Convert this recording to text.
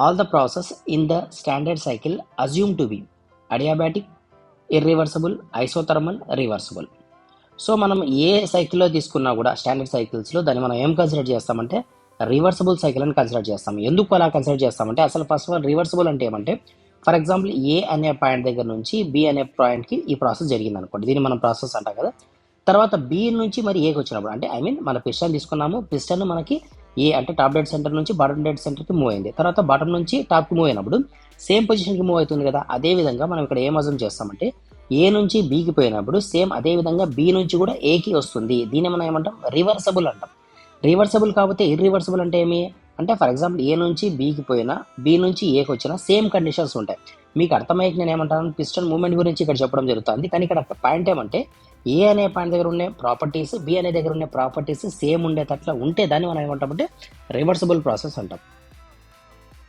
All the process in the standard cycle assume to be adiabatic, irreversible, isothermal, reversible. So మనం ఏ సైకిల్లో తీసుకున్నా కూడా standard సైకిల్స్లో దాన్ని మనం ఏం కన్సిడర్ చేస్తామంటే రివర్సబుల్ సైకిల్ అని కన్సిడర్ చేస్తాం. ఎందుకు అలా కన్సిడర్ చేస్తామంటే అసలు ఫస్ట్ ఆఫ్ ఆల్ రివర్సబుల్ అంటే ఏమంటే ఫర్ ఎగ్జాంపుల్ ఏ అనే పాయింట్ దగ్గర నుంచి బి అనే పాయింట్కి ఈ ప్రాసెస్ జరిగింది అనుకోండి, దీన్ని మనం ప్రాసెస్ అంటాం కదా. తర్వాత బి నుంచి మరి ఏకి వచ్చినప్పుడు అంటే మన పిస్టన్ తీసుకున్నాము, పిస్టన్ మనకి ఏ అంటే టాప్ డెడ్ సెంటర్ నుంచి బాటమ్ డెడ్ సెంటర్కి మూవ్ అయింది, తర్వాత బాటమ్ నుంచి టాప్కి మూవ్ అయినప్పుడు సేమ్ పొజిషన్కి మూవ్ అవుతుంది కదా. అదే విధంగా మనం ఇక్కడ ఏం అజూమ్ చేస్తామంటే ఏ నుంచి బీకి పోయినప్పుడు సేమ్ అదే విధంగా బి నుంచి కూడా ఏకి వస్తుంది. దీన్ని మనం ఏమంటాం రివర్సబుల్ అంటాం. రివర్సబుల్ కాకపోతే ఇర్రివర్సబుల్ అంటే ఏమి అంటే ఫర్ ఎగ్జాంపుల్ ఏ నుంచి బీకి పోయినా బి నుంచి ఏకి వచ్చినా సేమ్ కండిషన్స్ ఉంటాయి. మీకు అర్థమయ్యేకి నేను ఏమంటాను పిస్టన్ మూవ్మెంట్ గురించి ఇక్కడ చెప్పడం జరుగుతుంది. కానీ ఇక్కడ పాయింట్ ఏమంటే ఏ అనే పాయింట్ దగ్గర ఉండే ప్రాపర్టీస్ బి అనే దగ్గర ఉండే ప్రాపర్టీస్ సేమ్ ఉండేటట్లా ఉంటే దాన్ని మనం ఏమంటామంటే రివర్సబుల్ ప్రాసెస్ అంటాం.